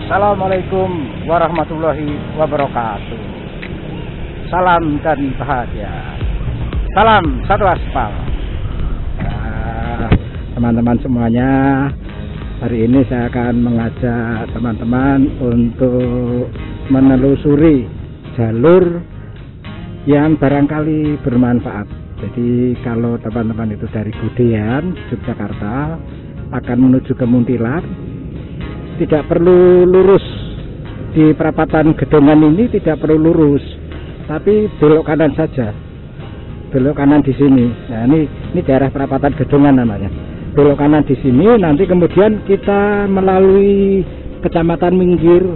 Assalamualaikum warahmatullahi wabarakatuh. Salam dan bahagia. Salam satu aspal. Teman-teman semuanya, hari ini saya akan mengajak teman-teman untuk menelusuri jalur yang barangkali bermanfaat. Jadi kalau teman-teman itu dari Gudean, Yogyakarta akan menuju ke Muntilan, tidak perlu lurus di perapatan Gedongan ini, tidak perlu lurus, tapi belok kanan saja, belok kanan di sini. Nah ini daerah perapatan Gedongan namanya. Belok kanan di sini, nanti kemudian kita melalui Kecamatan Minggir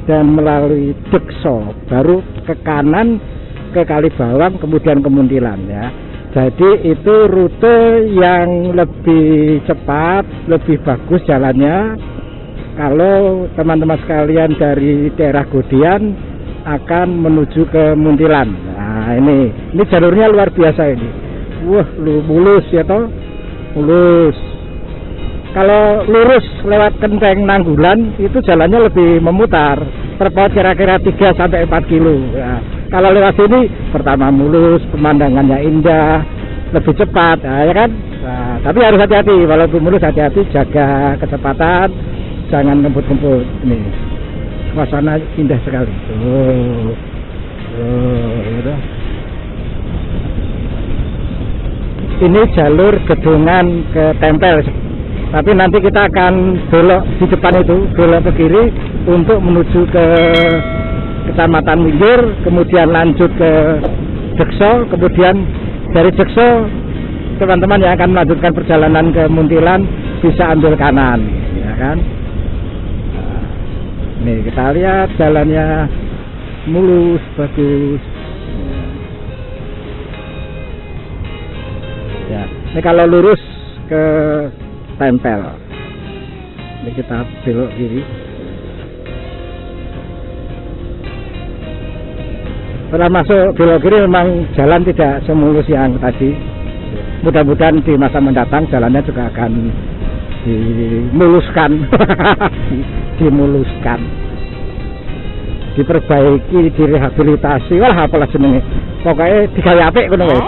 dan melalui Dekso, baru ke kanan ke Kalibawang, kemudian ke Muntilan ya. Jadi itu rute yang lebih cepat, lebih bagus jalannya. Kalau teman-teman sekalian dari daerah Gudean akan menuju ke Muntilan. Nah ini jalurnya luar biasa ini. Wah, mulus ya toh, mulus. Kalau lurus lewat Kenteng Nanggulan itu jalannya lebih memutar, terpaut kira-kira 3-4 kilo. Ya. Kalau lewat sini pertama mulus, pemandangannya indah, lebih cepat, nah, ya kan? Nah, tapi harus hati-hati, walaupun mulus hati-hati, jaga kecepatan, jangan ngebut-ngebut. Ini suasana indah sekali. Gitu. Ini jalur Gedongan ke Tempel. Tapi nanti kita akan belok di depan itu, belok ke kiri untuk menuju ke Kecamatan Minggir, kemudian lanjut ke Dekso, kemudian dari Dekso teman-teman yang akan melanjutkan perjalanan ke Muntilan bisa ambil kanan, ya kan? Nah, nih kita lihat jalannya mulus, bagus. Ya, ini kalau lurus ke Tempel, ini kita belok kiri. Setelah masuk belok kiri memang jalan tidak semulus yang tadi. Mudah-mudahan di masa mendatang jalannya juga akan dimuluskan, dimuluskan, diperbaiki, direhabilitasi. Wah, apalah jenenge. Pokoknya digawe apik ngono wis.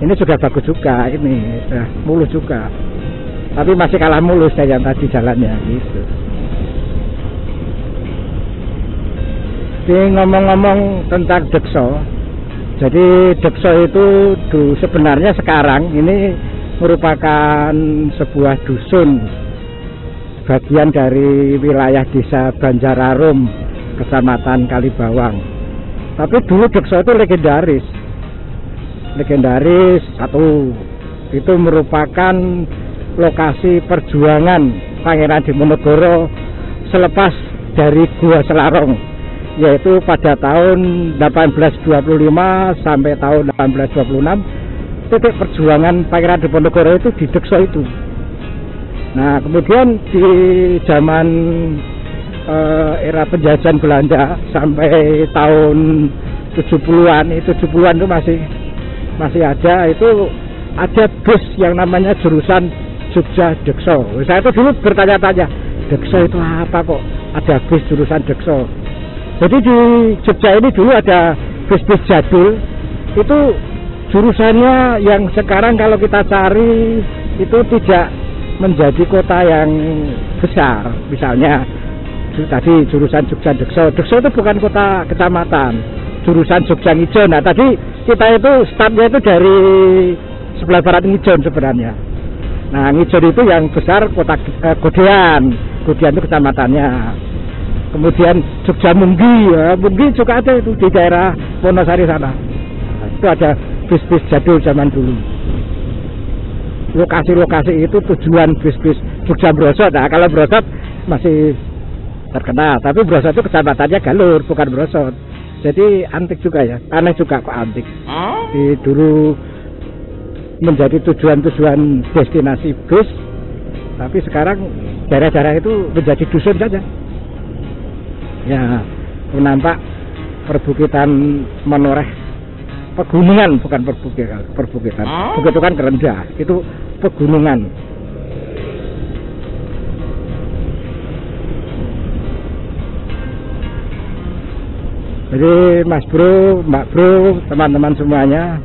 Ini sudah bagus juga, ini sudah mulus juga. Tapi masih kalah mulus dari yang tadi jalannya gitu. Jadi ngomong-ngomong tentang Dekso, jadi Dekso itu sebenarnya sekarang ini merupakan sebuah dusun, bagian dari wilayah desa Banjararum, Kecamatan Kalibawang. Tapi dulu Dekso itu legendaris satu, itu merupakan lokasi perjuangan Pangeran Diponegoro selepas dari Gua Selarong, yaitu pada tahun 1825 sampai tahun 1826. Titik perjuangan Pangeran Diponegoro itu di Dekso itu. Nah kemudian di zaman era penjajahan Belanda sampai tahun 70-an itu masih ada, itu ada bus yang namanya jurusan Jogja Dekso. Saya itu dulu bertanya-tanya, Dekso itu apa kok ada bus jurusan Dekso? Jadi di Jogja ini dulu ada bus-bus jadul, itu jurusannya yang sekarang kalau kita cari itu tidak menjadi kota yang besar. Misalnya tadi jurusan Jogja Dekso, Dekso itu bukan kota kecamatan, jurusan Jogja Ngijon. Nah tadi kita itu startnya itu dari sebelah barat Ngijon sebenarnya. Nah Ngijon itu yang besar kota Gudean itu kecamatannya. Kemudian Jogja Munggi, ya, Munggi juga ada itu di daerah Wonosari sana. Nah, itu ada bis-bis jadul zaman dulu. Lokasi-lokasi itu tujuan bis-bis Jogja Brosot. Nah kalau Brosot masih terkenal, tapi Brosot itu kecamatannya Galur, bukan Brosot. Jadi antik juga ya, aneh juga kok antik. Di dulu menjadi tujuan-tujuan destinasi bus, tapi sekarang daerah-daerah itu menjadi dusun saja. Ya, nampak perbukitan menoreh, pegunungan bukan perbukitan. Bukit itu kan rendah, itu pegunungan. Jadi Mas Bro, Mbak Bro, teman-teman semuanya,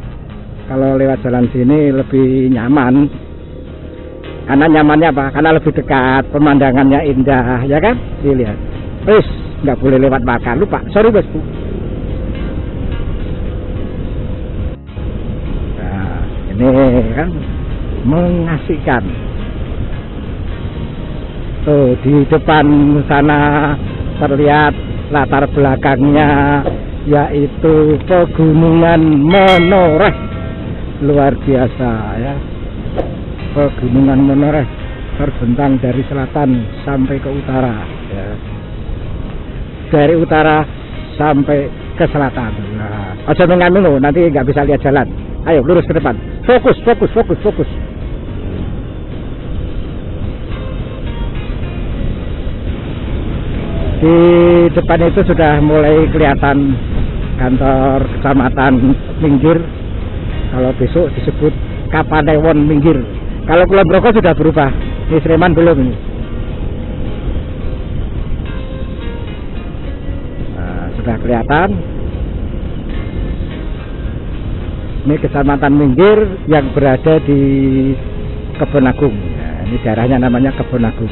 kalau lewat jalan sini lebih nyaman. Karena nyamannya apa? Karena lebih dekat, pemandangannya indah, ya kan? Dilihat. Wis, nggak boleh lewat makan, lupa. Sorry Mas Bu. Nah, ini kan mengasihkan. Tuh di depan sana terlihat latar belakangnya yaitu pegunungan Menoreh, luar biasa ya. Pegunungan Menoreh terbentang dari selatan sampai ke utara ya. Dari utara sampai ke selatan. Nah, aja mengambil loh, nanti nggak bisa lihat jalan. Ayo lurus ke depan. Fokus, fokus, fokus, fokus. Di depan itu sudah mulai kelihatan kantor kecamatan Minggir. Kalau besok disebut Kapanewon Minggir. Kalau Kulon Progo sudah berubah. Ini Sleman belum ini. Nah, sudah kelihatan. Ini kecamatan Minggir yang berada di Kebon Agung. Nah, ini daerahnya namanya Kebon Agung.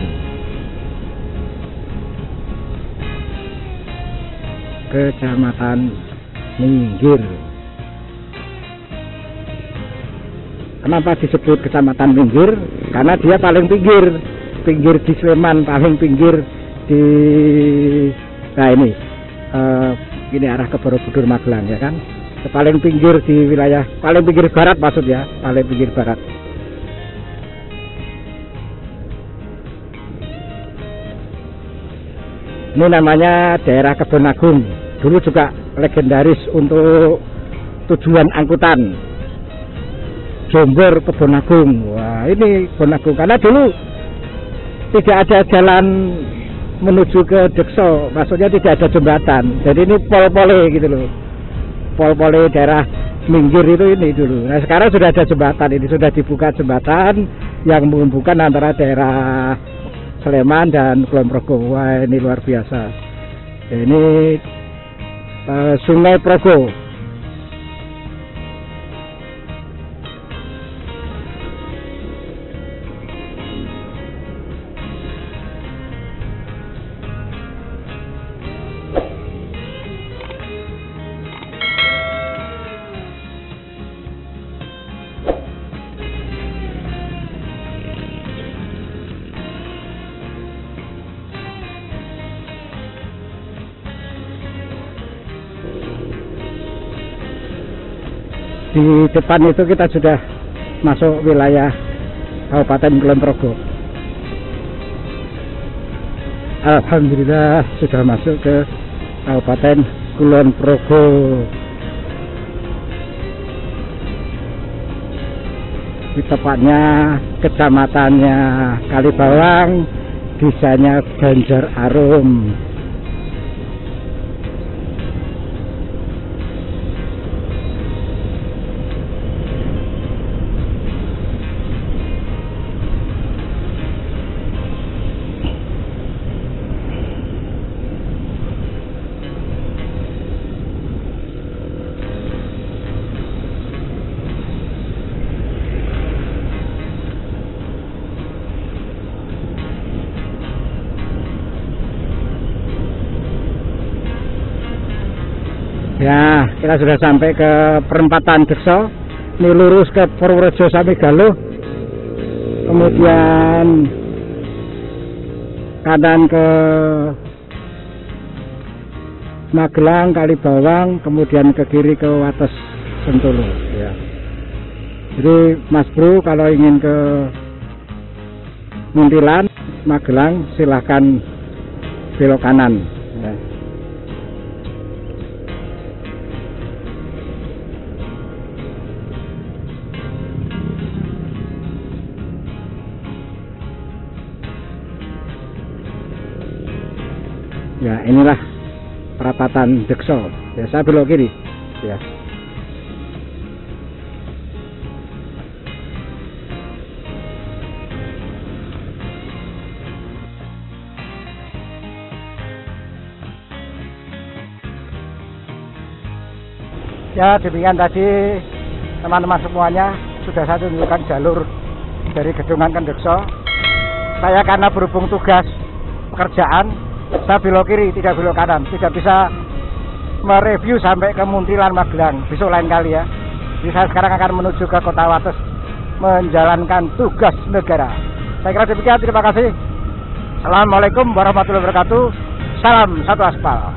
Kecamatan Minggir. Kenapa disebut Kecamatan Minggir? Karena dia paling pinggir di Sleman, paling pinggir di, nah ini arah ke Borobudur Magelang ya kan, paling pinggir di wilayah, paling pinggir barat maksud ya, paling pinggir barat. Ini namanya daerah Kebon Agung. Dulu juga legendaris untuk tujuan angkutan. Jombor Kebon Agung. Wah, ini Kebon Agung karena dulu tidak ada jalan menuju ke Dekso, maksudnya tidak ada jembatan. Jadi ini pol-pole gitu loh. Pol-pole daerah Minggir itu ini dulu. Nah, sekarang sudah ada jembatan, ini sudah dibuka jembatan yang menghubungkan antara daerah Sleman dan Kulon Progo. Wah, ini luar biasa. Ini Sungai Progo. Di depan itu kita sudah masuk wilayah Kabupaten Kulon Progo. Alhamdulillah sudah masuk ke Kabupaten Kulon Progo. Di tepatnya kecamatannya Kalibawang, desanya Banjar Arum. Ya, kita sudah sampai ke perempatan Dekso. Ini lurus ke Purworejo sampai Galuh. Kemudian kanan ke Magelang, Kalibawang, kemudian ke kiri ke Wates Sentolo ya. Jadi Mas Bro kalau ingin ke Muntilan, Magelang silahkan belok kanan ya. Ya, inilah perapatan Dekso. Ya, saya belok kiri. Ya. Ya, demikian tadi teman-teman semuanya, sudah saya tunjukkan jalur dari Gedungan Kendekso. Saya karena berhubung tugas pekerjaan, saya belok kiri, tidak belok kanan, tidak bisa mereview sampai ke Muntilan Magelang, besok lain kali ya. Jadi saya sekarang akan menuju ke Kota Wates menjalankan tugas negara. Saya kira demikian, terima kasih. Assalamualaikum warahmatullahi wabarakatuh. Salam satu aspal.